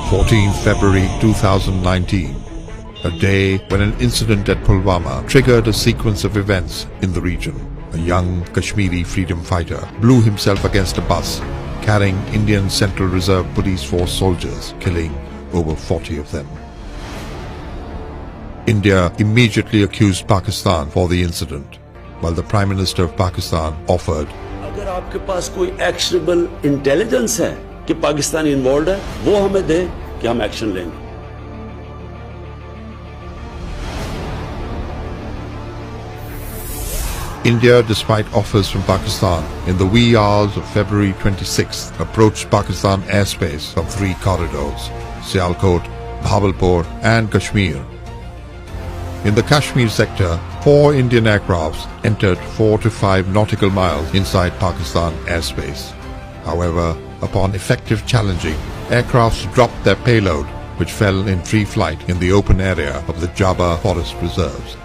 14th February 2019, a day when an incident at Pulwama triggered a sequence of events in the region. A young Kashmiri freedom fighter blew himself against a bus carrying Indian Central Reserve Police Force soldiers, killing over 40 of them. India immediately accused Pakistan for the incident, while the Prime Minister of Pakistan offered, अगर आपके पास कोई actionable intelligence है कि Pakistan involve है, वो हमें दे कि हम एक्शन लेंगे. India, despite offers from Pakistan, in the wee hours of February 26th, approached Pakistan airspace from three corridors: Sialkot, Bhabalpur and Kashmir. In the Kashmir sector, 4 Indian aircrafts entered 4 to 5 nautical miles inside Pakistan airspace. However, upon effective challenging, aircrafts dropped their payload, which fell in free flight in the open area of the Jabba Forest Reserves.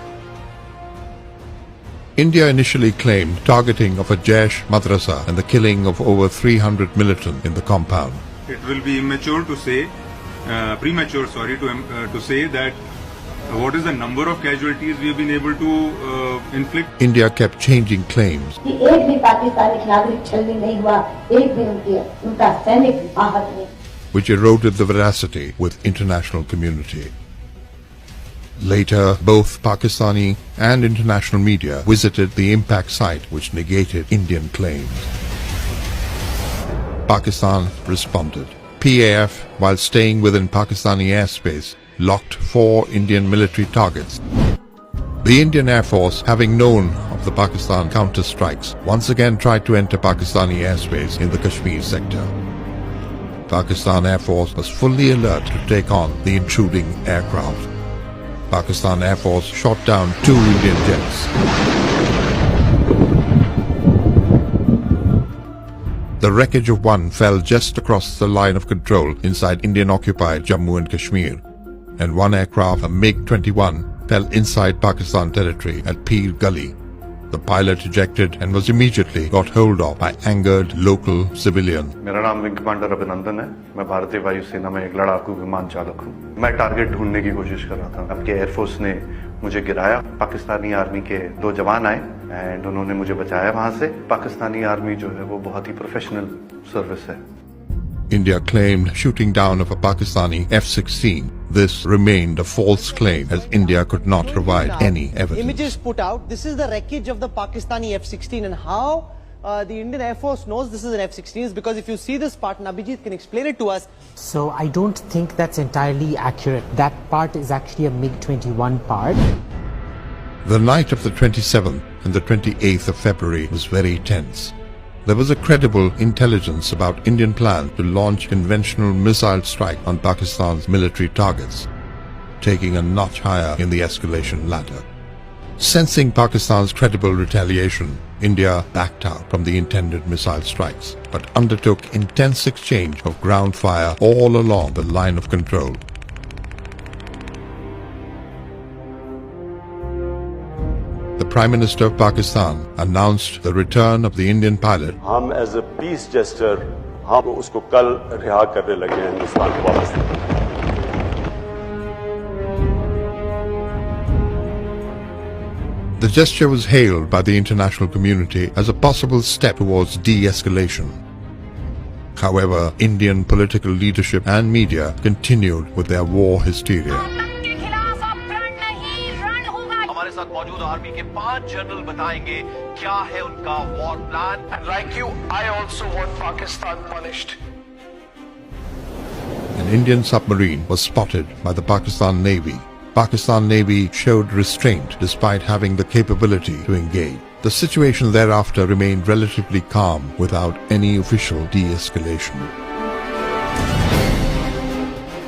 India initially claimed targeting of a Jaish madrasa and the killing of over 300 militants in the compound. It will be premature to say that what is the number of casualties we have been able to inflict. India kept changing claims, which eroded the veracity with international community. Later, both Pakistani and international media visited the impact site, which negated Indian claims. Pakistan responded. PAF, while staying within Pakistani airspace, locked 4 Indian military targets. The Indian Air Force, having known of the Pakistan counter-strikes, once again tried to enter Pakistani airspace in the Kashmir sector. Pakistan Air Force was fully alert to take on the intruding aircraft. Pakistan Air Force shot down 2 Indian jets. The wreckage of one fell just across the line of control inside Indian-occupied Jammu and Kashmir, and one aircraft, a MiG-21, fell inside Pakistan territory at Peer Gully. The pilot ejected and was immediately got hold of by angered local civilians. मेरा नाम wing commander अभिनंदन है. मैं भारतीय वायुसेना में एक लड़ाकू विमान चालक हूँ. मैं टारगेट ढूंढने की कोशिश कर रहा था. आपके एयरफोर्स ने मुझे गिराया. पाकिस्तानी आर्मी के 2 जवान आए एंड उन्होंने मुझे बचाया वहां से. पाकिस्तानी आर्मी जो है वो बहुत ही प्रोफेशनल सर्विस है. India claimed shooting down of a Pakistani F-16. This remained a false claim, as India could not provide any evidence. Images put out, this is the wreckage of the Pakistani F-16, and how the Indian Air Force knows this is an F-16 is because if you see this part, and Abhijit can explain it to us. So I don't think that's entirely accurate. That part is actually a MiG-21 part. The night of the 27th and the 28th of February was very tense. There was a credible intelligence about Indian plans to launch conventional missile strike on Pakistan's military targets, taking a notch higher in the escalation ladder. Sensing Pakistan's credible retaliation, India backed out from the intended missile strikes, but undertook intense exchange of ground fire all along the line of control. The Prime Minister of Pakistan announced the return of the Indian pilot. हम as a peace gesture हम उसको कल रिहा करने लगे हैं हिंदुस्तान को वापस. The gesture was hailed by the international community as a possible step towards de-escalation. However, Indian political leadership and media continued with their war hysteria. मौजूद आर्मी के 5 जनरल बताएंगे क्या है उनका war plan. And like you, I also want Pakistan punished. An Indian submarine was spotted by the Pakistan Navy. Pakistan Navy showed restraint despite having the capability to engage. The situation thereafter remained relatively calm without any official de-escalation.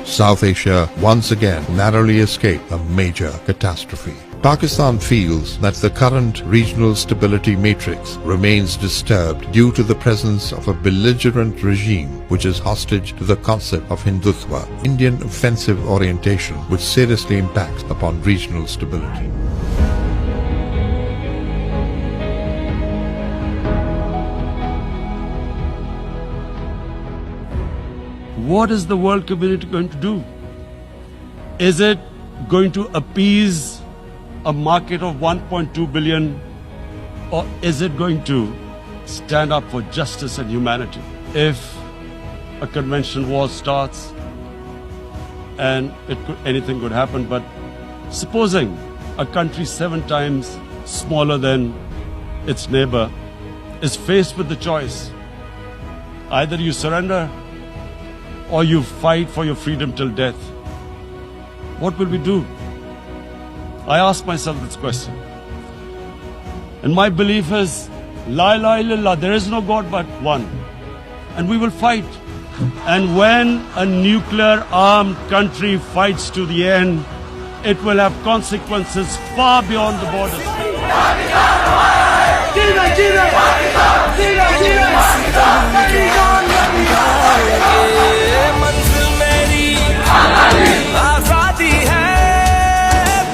South Asia once again narrowly escaped a major catastrophe. Pakistan feels that the current regional stability matrix remains disturbed due to the presence of a belligerent regime which is hostage to the concept of Hindutva, Indian offensive orientation, which seriously impacts upon regional stability. what is the world community going to do? Is it going to appease a market of 1.2 billion, or is it going to stand up for justice and humanity? If a conventional war starts, and anything could happen, but supposing a country 7 times smaller than its neighbor is faced with the choice, either you surrender or you fight for your freedom till death, what will we do? I ask myself this question. And my belief is, La ilaha illallah, there is no God but one. And we will fight. And when a nuclear armed country fights to the end, it will have consequences far beyond the borders. मंजिल मेरी आजादी है,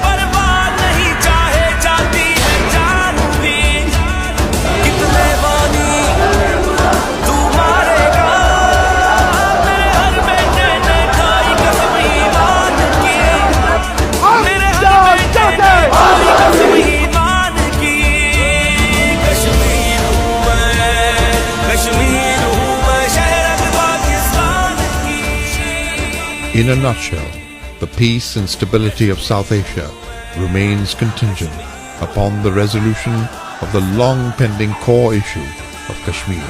बर्बाद नहीं चाहे जाती है जान भी। कितने बानी तू मारेगा, मेरे हर बेटे ने खाई कसम ईमान की, मेरे हर बेटे ने खाई कसम ईमान की। कश्मीर हूँ मैं, कश्मीर हूँ मैं, शहर पाकिस्तान की। In a nutshell, the peace and stability of South Asia remains contingent upon the resolution of the long-pending core issue of Kashmir.